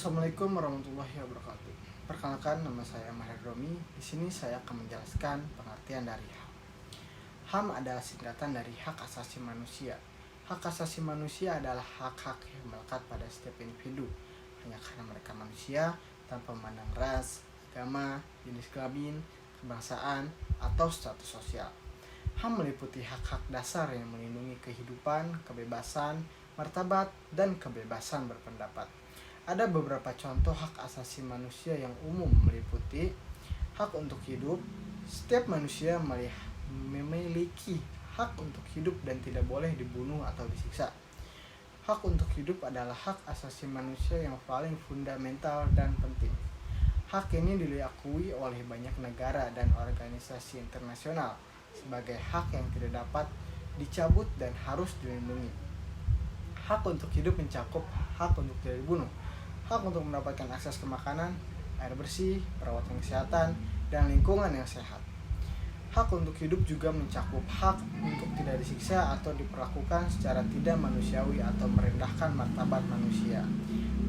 Assalamualaikum warahmatullahi wabarakatuh. Perkenalkan, nama saya Maher Romi. Di sini saya akan menjelaskan pengertian dari HAM. HAM adalah singkatan dari Hak Asasi Manusia. Hak asasi manusia adalah hak-hak yang melekat pada setiap individu, hanya karena mereka manusia, tanpa memandang ras, agama, jenis kelamin, kebangsaan, atau status sosial. HAM meliputi hak-hak dasar yang melindungi kehidupan, kebebasan, martabat, dan kebebasan berpendapat. Ada beberapa contoh hak asasi manusia yang umum meliputi hak untuk hidup. Setiap manusia memiliki hak untuk hidup dan tidak boleh dibunuh atau disiksa. Hak untuk hidup adalah hak asasi manusia yang paling fundamental dan penting. Hak ini diakui oleh banyak negara dan organisasi internasional sebagai hak yang tidak dapat dicabut dan harus dilindungi. Hak untuk hidup mencakup hak untuk tidak dibunuh, hak untuk mendapatkan akses ke makanan, air bersih, perawatan kesehatan, dan lingkungan yang sehat. Hak untuk hidup juga mencakup hak untuk tidak disiksa atau diperlakukan secara tidak manusiawi atau merendahkan martabat manusia.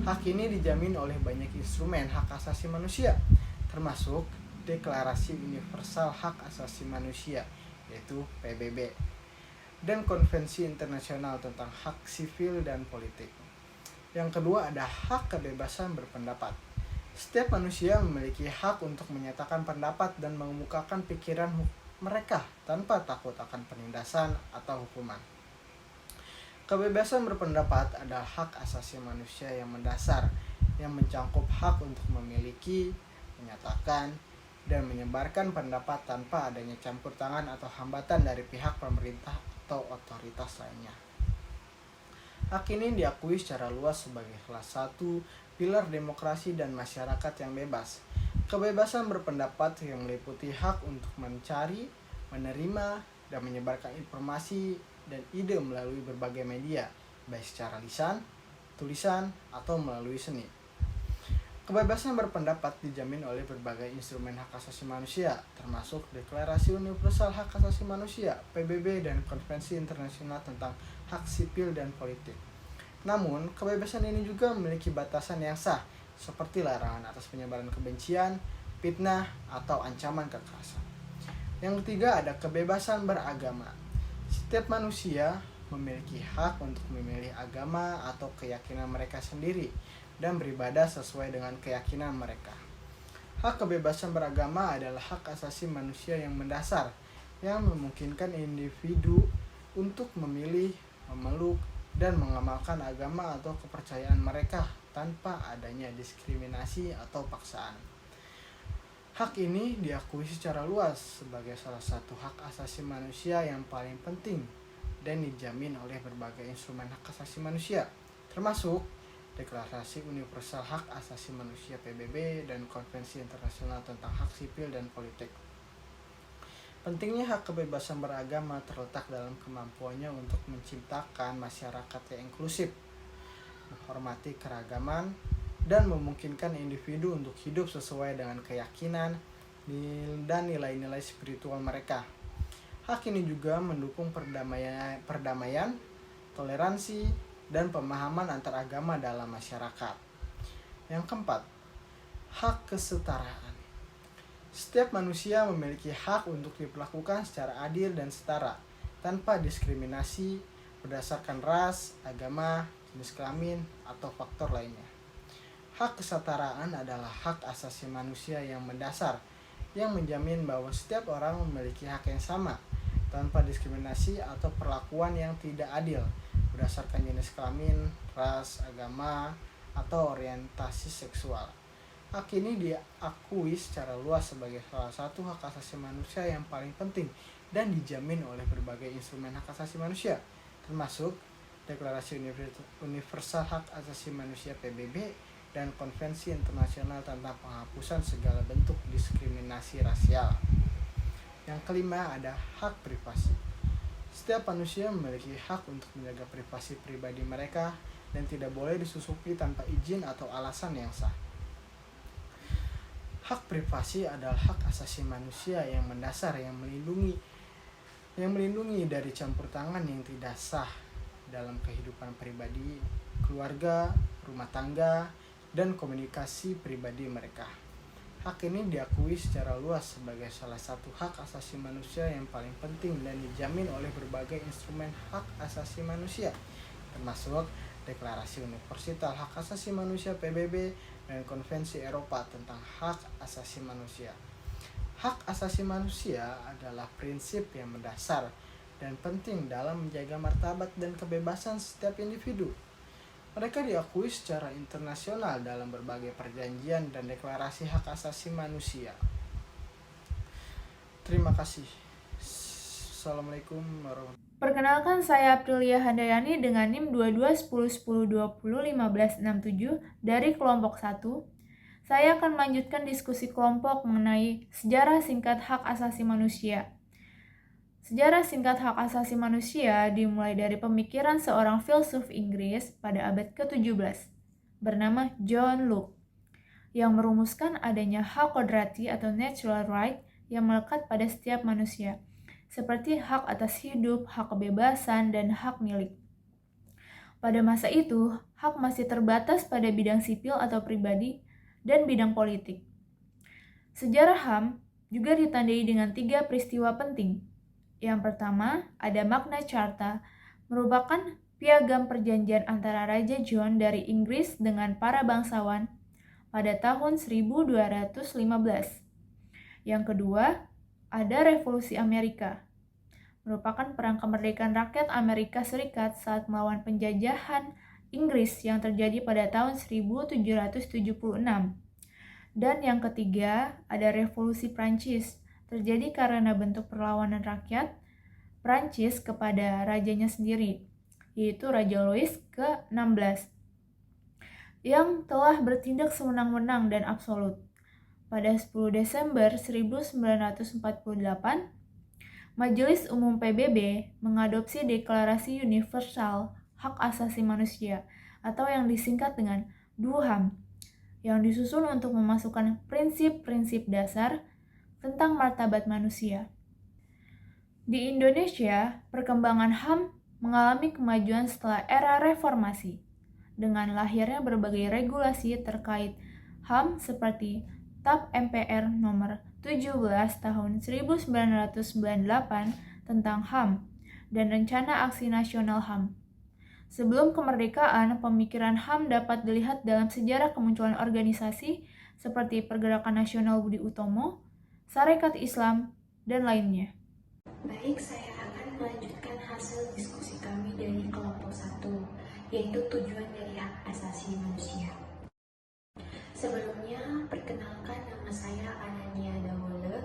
Hak ini dijamin oleh banyak instrumen hak asasi manusia, termasuk Deklarasi Universal Hak Asasi Manusia, yaitu PBB, dan Konvensi Internasional tentang Hak Sipil dan Politik. Yang kedua ada hak kebebasan berpendapat. Setiap manusia memiliki hak untuk menyatakan pendapat dan mengemukakan pikiran mereka tanpa takut akan penindasan atau hukuman. Kebebasan berpendapat adalah hak asasi manusia yang mendasar, yang mencakup hak untuk memiliki, menyatakan, dan menyebarkan pendapat tanpa adanya campur tangan atau hambatan dari pihak pemerintah atau otoritas lainnya. Hak ini diakui secara luas sebagai salah satu pilar demokrasi dan masyarakat yang bebas. Kebebasan berpendapat yang meliputi hak untuk mencari, menerima, dan menyebarkan informasi dan ide melalui berbagai media, baik secara lisan, tulisan, atau melalui seni. Kebebasan berpendapat dijamin oleh berbagai instrumen hak asasi manusia, termasuk Deklarasi Universal Hak Asasi Manusia, PBB, dan Konvensi Internasional tentang Hak Sipil dan Politik. Namun, kebebasan ini juga memiliki batasan yang sah, seperti larangan atas penyebaran kebencian, fitnah, atau ancaman kekerasan. Yang ketiga ada kebebasan beragama. Setiap manusia memiliki hak untuk memilih agama atau keyakinan mereka sendiri dan beribadah sesuai dengan keyakinan mereka. Hak kebebasan beragama adalah hak asasi manusia yang mendasar, yang memungkinkan individu untuk memilih, memeluk, dan mengamalkan agama atau kepercayaan mereka tanpa adanya diskriminasi atau paksaan. Hak ini diakui secara luas sebagai salah satu hak asasi manusia yang paling penting dan dijamin oleh berbagai instrumen hak asasi manusia, termasuk Deklarasi Universal Hak Asasi Manusia PBB dan Konvensi Internasional tentang Hak Sipil dan Politik. Pentingnya hak kebebasan beragama terletak dalam kemampuannya untuk menciptakan masyarakat yang inklusif, menghormati keragaman, dan memungkinkan individu untuk hidup sesuai dengan keyakinan dan nilai-nilai spiritual mereka. Hak ini juga mendukung perdamaian, toleransi, dan pemahaman antar agama dalam masyarakat. Yang keempat, hak kesetaraan. Setiap manusia memiliki hak untuk diperlakukan secara adil dan setara, tanpa diskriminasi berdasarkan ras, agama, jenis kelamin, atau faktor lainnya. Hak kesetaraan adalah hak asasi manusia yang mendasar, yang menjamin bahwa setiap orang memiliki hak yang sama, tanpa diskriminasi atau perlakuan yang tidak adil berdasarkan jenis kelamin, ras, agama, atau orientasi seksual. Hak ini diakui secara luas sebagai salah satu hak asasi manusia yang paling penting dan dijamin oleh berbagai instrumen hak asasi manusia, termasuk Deklarasi Universal Hak Asasi Manusia PBB dan Konvensi Internasional tentang penghapusan segala bentuk diskriminasi rasial. Yang kelima ada hak privasi. Setiap manusia memiliki hak untuk menjaga privasi pribadi mereka dan tidak boleh disusupi tanpa izin atau alasan yang sah. Hak privasi adalah hak asasi manusia yang mendasar yang melindungi dari campur tangan yang tidak sah dalam kehidupan pribadi, keluarga, rumah tangga, dan komunikasi pribadi mereka. Hak ini diakui secara luas sebagai salah satu hak asasi manusia yang paling penting dan dijamin oleh berbagai instrumen hak asasi manusia, termasuk Deklarasi Universal Hak Asasi Manusia PBB dan Konvensi Eropa tentang Hak Asasi Manusia. Hak asasi manusia adalah prinsip yang mendasar dan penting dalam menjaga martabat dan kebebasan setiap individu. Mereka diakui secara internasional dalam berbagai perjanjian dan deklarasi hak asasi manusia. Terima kasih. Assalamualaikum warahmatullahi wabarakatuh. Perkenalkan, saya Aprilia Handayani dengan NIM 221010201567 dari kelompok 1. Saya akan melanjutkan diskusi kelompok mengenai sejarah singkat hak asasi manusia. Sejarah singkat hak asasi manusia dimulai dari pemikiran seorang filsuf Inggris pada abad ke-17 bernama John Locke yang merumuskan adanya hak kodrati atau natural right yang melekat pada setiap manusia, seperti hak atas hidup, hak kebebasan, dan hak milik. Pada masa itu, hak masih terbatas pada bidang sipil atau pribadi dan bidang politik. Sejarah HAM juga ditandai dengan 3 peristiwa penting. Yang pertama, ada Magna Carta, merupakan piagam perjanjian antara Raja John dari Inggris dengan para bangsawan pada tahun 1215. Yang kedua, ada Revolusi Amerika, merupakan perang kemerdekaan rakyat Amerika Serikat saat melawan penjajahan Inggris yang terjadi pada tahun 1776. Dan yang ketiga, ada Revolusi Prancis, terjadi karena bentuk perlawanan rakyat Prancis kepada rajanya sendiri, yaitu Raja Louis ke-16, yang telah bertindak sewenang-wenang dan absolut. Pada 10 Desember 1948, Majelis Umum PBB mengadopsi Deklarasi Universal Hak Asasi Manusia atau yang disingkat dengan DUHAM, yang disusun untuk memasukkan prinsip-prinsip dasar tentang martabat manusia. Di Indonesia, perkembangan HAM mengalami kemajuan setelah era reformasi, dengan lahirnya berbagai regulasi terkait HAM seperti TAP MPR nomor 17 tahun 1998 tentang HAM dan Rencana Aksi Nasional HAM. Sebelum kemerdekaan, pemikiran HAM dapat dilihat dalam sejarah kemunculan organisasi seperti Pergerakan Nasional Budi Utomo, Sarekat Islam, dan lainnya. Baik, saya akan melanjutkan hasil diskusi kami dari kelompok 1, yaitu tujuan dari hak asasi manusia. Sebelumnya, perkenalkan, nama saya Anania Dawole.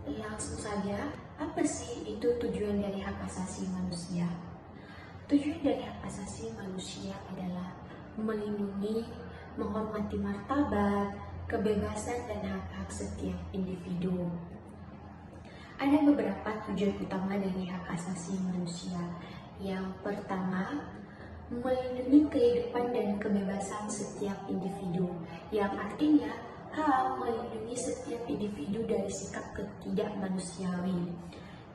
Langsung saja, apa sih itu tujuan dari hak asasi manusia? Tujuan dari hak asasi manusia adalah melindungi, menghormati martabat, kebebasan, dan hak-hak setiap individu. Ada beberapa tujuan utama dari hak asasi manusia. Yang pertama, melindungi kehidupan dan kebebasan setiap individu, yang artinya HAM melindungi setiap individu dari sikap ketidakmanusiawi.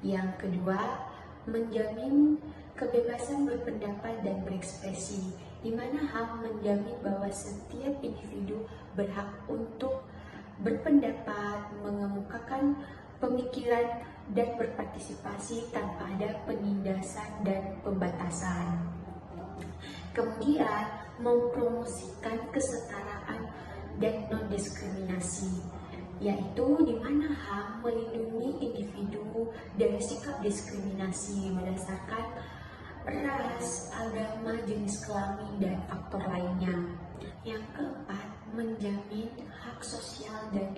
Yang kedua, menjamin kebebasan berpendapat dan berekspresi, di mana HAM menjamin bahwa setiap individu berhak untuk berpendapat, mengemukakan pemikiran, dan berpartisipasi tanpa ada penindasan dan pembatasan. Kemudian, mempromosikan kesetaraan dan non-diskriminasi, yaitu di mana HAM melindungi individu dari sikap diskriminasi berdasarkan ras, agama, jenis kelamin, dan faktor lainnya. Yang keempat, menjamin hak sosial dan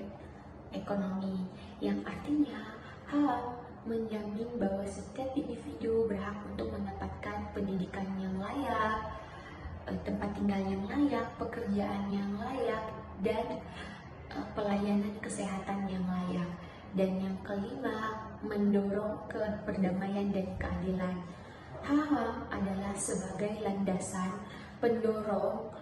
ekonomi, yang artinya HAM menjamin bahwa setiap individu berhak untuk mendapatkan pendidikan yang layak, tempat tinggal yang layak, pekerjaan yang layak, dan pelayanan kesehatan yang layak. Dan yang kelima, mendorong perdamaian dan keadilan. HAM adalah sebagai landasan pendorong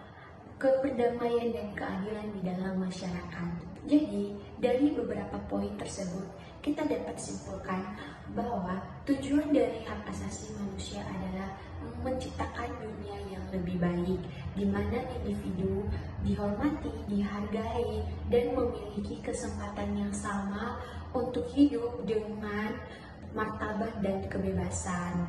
keperdamaian dan keadilan di dalam masyarakat. Jadi, dari beberapa poin tersebut, kita dapat simpulkan bahwa tujuan dari hak asasi manusia adalah menciptakan dunia yang lebih baik, di mana individu dihormati, dihargai, dan memiliki kesempatan yang sama untuk hidup dengan martabat dan kebebasan.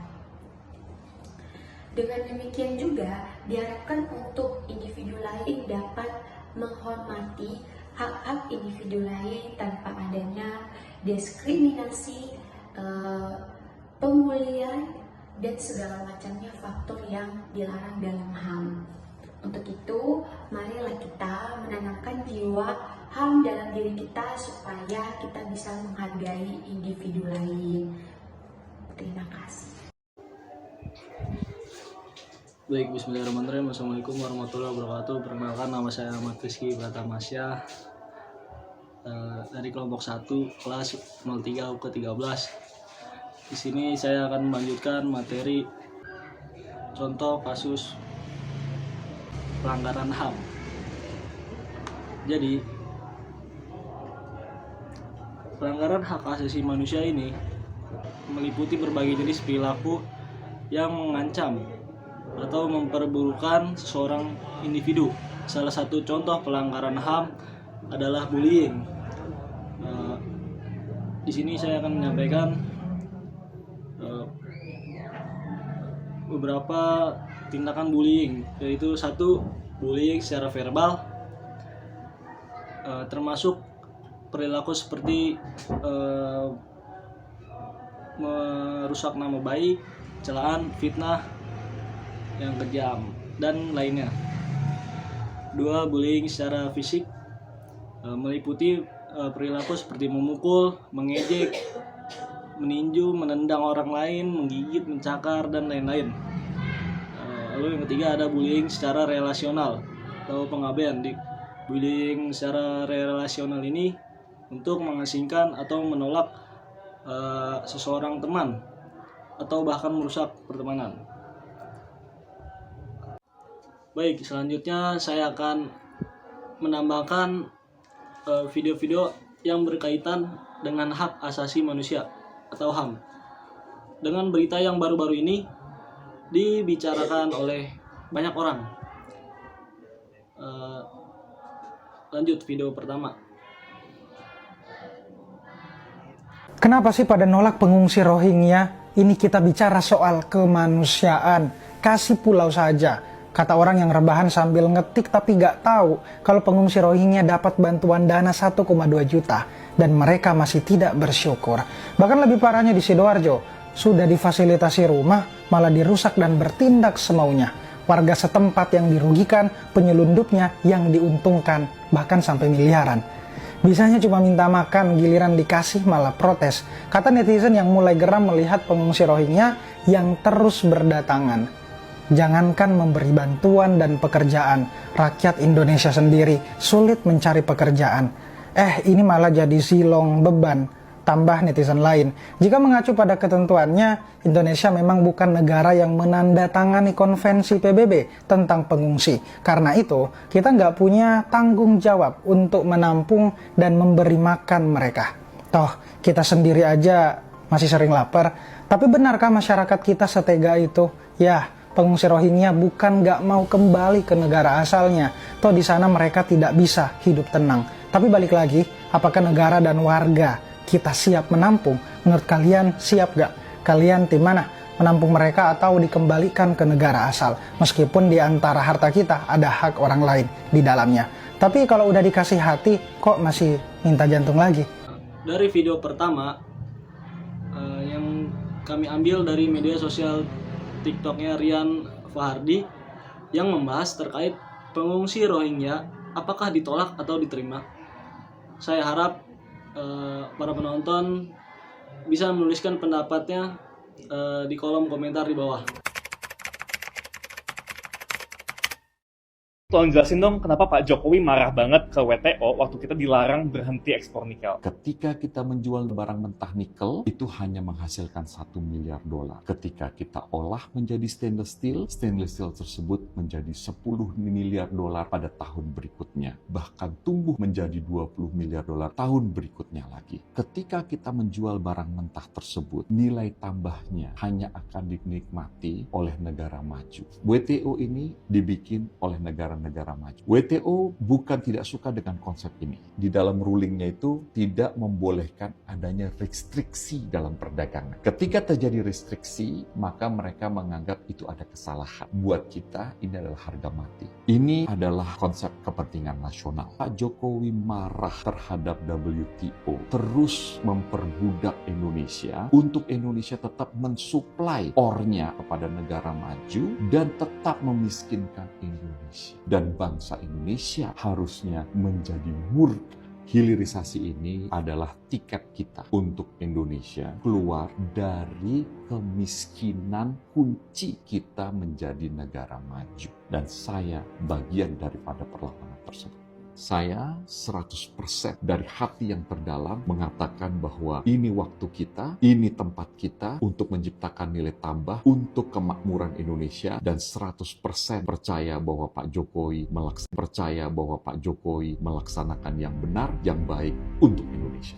Dengan demikian juga diharapkan untuk individu lain dapat menghormati hak-hak individu lain tanpa adanya diskriminasi, pembulian, dan segala macamnya faktor yang dilarang dalam HAM. Untuk itu, marilah kita menanamkan jiwa HAM dalam diri kita supaya kita bisa menghargai individu lain. Terima kasih. Baik, bismillahirrahmanirrahim. Assalamualaikum warahmatullahi wabarakatuh. Perkenalkan, nama saya Ahmad Rizky Pratamasya, dari kelompok 1 kelas 03 ke-13. Di sini saya akan melanjutkan materi contoh kasus pelanggaran HAM. Jadi, pelanggaran hak asasi manusia ini meliputi berbagai jenis perilaku yang mengancam atau memperburukan seseorang individu. Salah satu contoh pelanggaran HAM adalah bullying. Di sini saya akan menyampaikan beberapa tindakan bullying, yaitu 1. Bullying secara verbal, termasuk perilaku seperti merusak nama baik, celaan, fitnah yang kejam, dan lainnya. 2. Bullying secara fisik, meliputi perilaku seperti memukul, mengejek, meninju, menendang orang lain, menggigit, mencakar, dan lain-lain. Lalu yang ketiga ada bullying secara relasional atau pengabaian. Bullying secara relasional ini untuk mengasingkan atau menolak seseorang teman atau bahkan merusak pertemanan. Baik, selanjutnya saya akan menambahkan video-video yang berkaitan dengan hak asasi manusia atau HAM. Dengan berita yang baru-baru ini dibicarakan oleh banyak orang. Lanjut video pertama. Kenapa sih pada nolak pengungsi Rohingya? Ini kita bicara soal kemanusiaan. Kasih pulau saja. Kata orang yang rebahan sambil ngetik tapi gak tahu kalau pengungsi Rohingya dapat bantuan dana 1,2 juta dan mereka masih tidak bersyukur. Bahkan lebih parahnya di Sidoarjo, sudah difasilitasi rumah malah dirusak dan bertindak semaunya. Warga setempat yang dirugikan, penyelundupnya yang diuntungkan bahkan sampai miliaran. Bisanya cuma minta makan, giliran dikasih malah protes. Kata netizen yang mulai geram melihat pengungsi Rohingya yang terus berdatangan. Jangankan memberi bantuan dan pekerjaan, rakyat Indonesia sendiri sulit mencari pekerjaan. Ini malah jadi silong beban, tambah netizen lain. Jika mengacu pada ketentuannya, Indonesia memang bukan negara yang menandatangani konvensi PBB tentang pengungsi. Karena itu, kita nggak punya tanggung jawab untuk menampung dan memberi makan mereka. Toh, kita sendiri aja masih sering lapar. Tapi benarkah masyarakat kita setega itu? Ya, pengungsi Rohingya bukan nggak mau kembali ke negara asalnya. Toh di sana mereka tidak bisa hidup tenang. Tapi balik lagi, apakah negara dan warga kita siap menampung? Menurut kalian siap gak? Kalian tim mana? Menampung mereka atau dikembalikan ke negara asal? Meskipun di antara harta kita ada hak orang lain di dalamnya. Tapi kalau udah dikasih hati, kok masih minta jantung lagi? Dari video pertama yang kami ambil dari media sosial TikToknya Rian Fahardi yang membahas terkait pengungsi Rohingya, apakah ditolak atau diterima. Saya harap para penonton bisa menuliskan pendapatnya di kolom komentar di bawah. Tolong jelasin dong kenapa Pak Jokowi marah banget ke WTO waktu kita dilarang berhenti ekspor nikel. Ketika kita menjual barang mentah nikel, itu hanya menghasilkan $1 miliar. Ketika kita olah menjadi stainless steel tersebut menjadi $10 miliar pada tahun berikutnya. Bahkan tumbuh menjadi $20 miliar tahun berikutnya lagi. Ketika kita menjual barang mentah tersebut, nilai tambahnya hanya akan dinikmati oleh negara maju. WTO ini dibikin oleh negara maju. WTO bukan tidak suka dengan konsep ini. Di dalam rulingnya itu tidak membolehkan adanya restriksi dalam perdagangan. Ketika terjadi restriksi, maka mereka menganggap itu ada kesalahan. Buat kita, ini adalah harga mati. Ini adalah konsep kepentingan nasional. Pak Jokowi marah terhadap WTO, terus memperbudak Indonesia untuk Indonesia tetap mensuplai ornya kepada negara maju dan tetap memiskinkan Indonesia. Dan bangsa Indonesia harusnya menjadi murka. Hilirisasi ini adalah tiket kita untuk Indonesia keluar dari kemiskinan, kunci kita menjadi negara maju. Dan saya bagian daripada perlawanan tersebut. Saya 100% dari hati yang terdalam mengatakan bahwa ini waktu kita, ini tempat kita untuk menciptakan nilai tambah untuk kemakmuran Indonesia, dan 100% percaya bahwa Pak Jokowi melaksanakan yang benar, yang baik untuk Indonesia.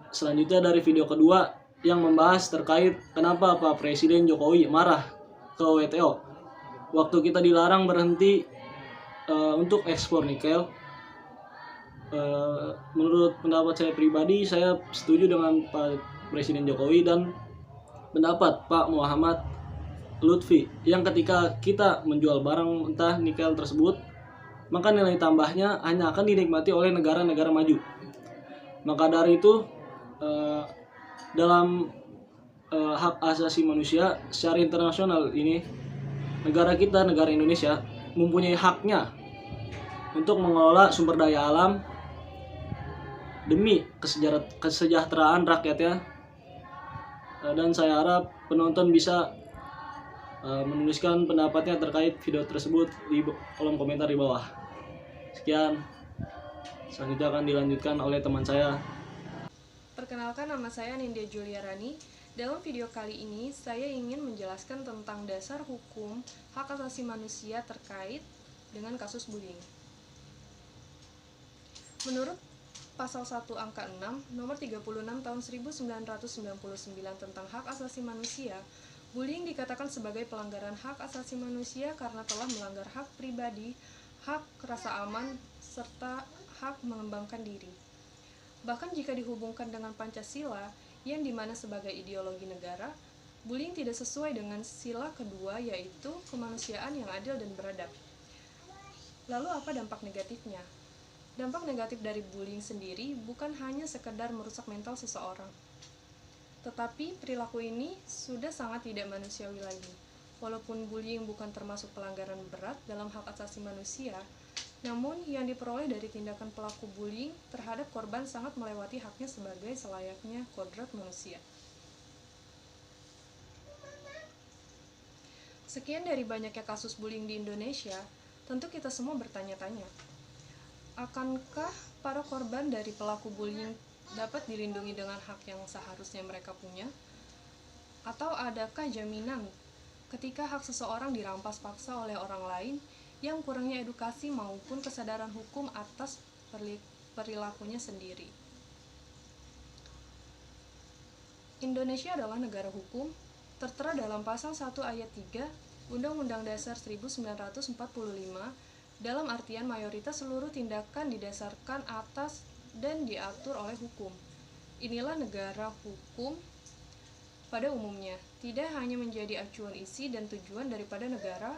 Selanjutnya dari video kedua yang membahas terkait kenapa Pak Presiden Jokowi marah ke WTO waktu kita dilarang berhenti untuk ekspor nikel. Menurut pendapat saya pribadi, saya setuju dengan Pak Presiden Jokowi dan pendapat Pak Muhammad Lutfi yang ketika kita menjual barang mentah nikel tersebut, maka nilai tambahnya hanya akan dinikmati oleh negara-negara maju. Maka dari itu dalam hak asasi manusia secara internasional ini, negara kita, negara Indonesia mempunyai haknya untuk mengelola sumber daya alam demi kesejahteraan rakyatnya. Dan saya harap penonton bisa menuliskan pendapatnya terkait video tersebut di kolom komentar di bawah. Sekian, selanjutnya akan dilanjutkan oleh teman saya. Perkenalkan, nama saya Nindya Juliarani. Dalam video kali ini, saya ingin menjelaskan tentang dasar hukum hak asasi manusia terkait dengan kasus bullying. Menurut Pasal 1 Angka 6, Nomor 36 Tahun 1999 tentang Hak Asasi Manusia, bullying dikatakan sebagai pelanggaran hak asasi manusia karena telah melanggar hak pribadi, hak rasa aman, serta hak mengembangkan diri. Bahkan jika dihubungkan dengan Pancasila, yang dimana sebagai ideologi negara, bullying tidak sesuai dengan sila kedua, yaitu kemanusiaan yang adil dan beradab. Lalu apa dampak negatifnya? Dampak negatif dari bullying sendiri bukan hanya sekedar merusak mental seseorang, tetapi perilaku ini sudah sangat tidak manusiawi lagi. Walaupun bullying bukan termasuk pelanggaran berat dalam hak asasi manusia, namun yang diperoleh dari tindakan pelaku bullying terhadap korban sangat melewati haknya sebagai selayaknya kodrat manusia. Sekian dari banyaknya kasus bullying di Indonesia, tentu kita semua bertanya-tanya, akankah para korban dari pelaku bullying dapat dilindungi dengan hak yang seharusnya mereka punya? Atau adakah jaminan ketika hak seseorang dirampas paksa oleh orang lain yang kurangnya edukasi maupun kesadaran hukum atas perilakunya sendiri? Indonesia adalah negara hukum, tertera dalam Pasal 1 Ayat 3 Undang-Undang Dasar 1945, dalam artian mayoritas seluruh tindakan didasarkan atas dan diatur oleh hukum. Inilah negara hukum pada umumnya, tidak hanya menjadi acuan isi dan tujuan daripada negara,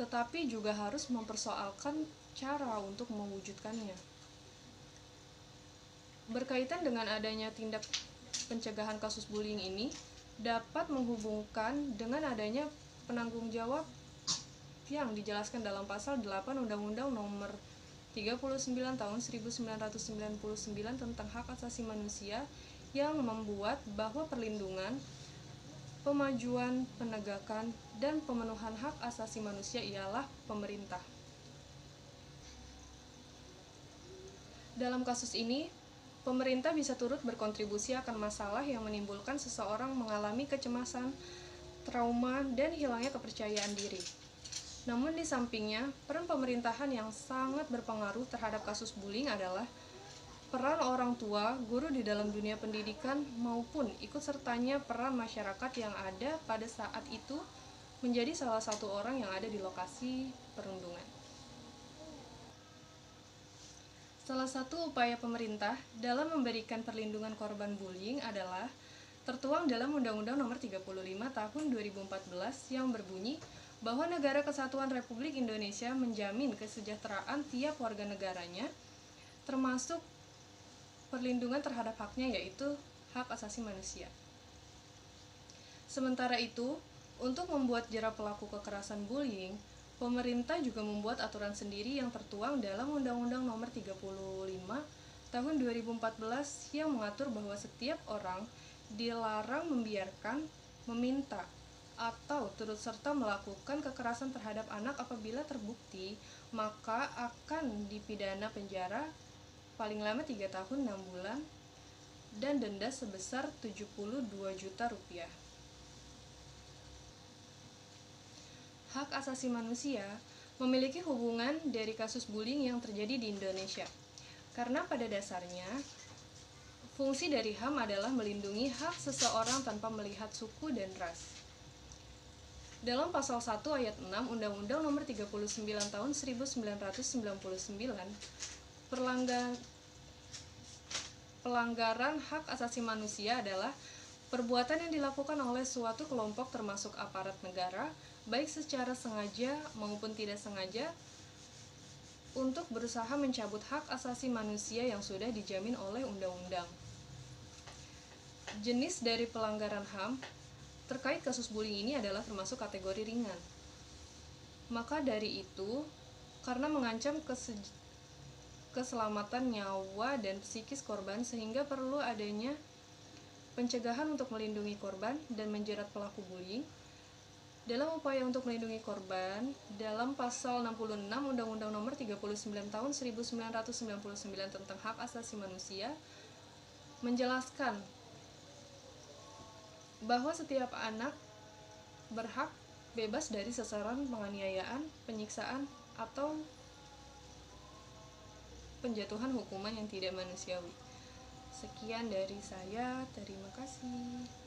tetapi juga harus mempersoalkan cara untuk mewujudkannya. Berkaitan dengan adanya tindak pencegahan kasus bullying ini, dapat menghubungkan dengan adanya penanggung jawab yang dijelaskan dalam Pasal 8 Undang-Undang Nomor 39 Tahun 1999 tentang Hak Asasi Manusia, yang membuat bahwa perlindungan, pemajuan, penegakan, dan pemenuhan hak asasi manusia ialah pemerintah. Dalam kasus ini, pemerintah bisa turut berkontribusi akan masalah yang menimbulkan seseorang mengalami kecemasan, trauma, dan hilangnya kepercayaan diri. Namun di sampingnya, peran pemerintahan yang sangat berpengaruh terhadap kasus bullying adalah peran orang tua, guru di dalam dunia pendidikan, maupun ikut sertanya peran masyarakat yang ada pada saat itu menjadi salah satu orang yang ada di lokasi perundungan. Salah satu upaya pemerintah dalam memberikan perlindungan korban bullying adalah tertuang dalam Undang-Undang Nomor 35 Tahun 2014 yang berbunyi bahwa Negara Kesatuan Republik Indonesia menjamin kesejahteraan tiap warga negaranya, termasuk perlindungan terhadap haknya, yaitu hak asasi manusia. Sementara itu, untuk membuat jera pelaku kekerasan bullying, pemerintah juga membuat aturan sendiri yang tertuang dalam Undang-Undang Nomor 35 Tahun 2014 yang mengatur bahwa setiap orang dilarang membiarkan, meminta, atau turut serta melakukan kekerasan terhadap anak. Apabila terbukti, maka akan dipidana penjara paling lama 3 tahun 6 bulan dan denda sebesar 72 juta rupiah. Hak asasi manusia memiliki hubungan dari kasus bullying yang terjadi di Indonesia. Karena pada dasarnya, fungsi dari HAM adalah melindungi hak seseorang tanpa melihat suku dan ras. Dalam pasal 1 ayat 6 Undang-Undang Nomor 39 Tahun 1999, pelanggaran hak asasi manusia adalah perbuatan yang dilakukan oleh suatu kelompok termasuk aparat negara, baik secara sengaja maupun tidak sengaja, untuk berusaha mencabut hak asasi manusia yang sudah dijamin oleh undang-undang. Jenis dari pelanggaran HAM terkait kasus bullying ini adalah termasuk kategori ringan. Maka dari itu, karena mengancam keselamatan nyawa dan psikis korban, sehingga perlu adanya pencegahan untuk melindungi korban dan menjerat pelaku bullying. Dalam upaya untuk melindungi korban, dalam pasal 66 Undang-Undang Nomor 39 Tahun 1999 tentang hak asasi manusia menjelaskan bahwa setiap anak berhak bebas dari sasaran penganiayaan, penyiksaan, atau penjatuhan hukuman yang tidak manusiawi. Sekian dari saya, terima kasih.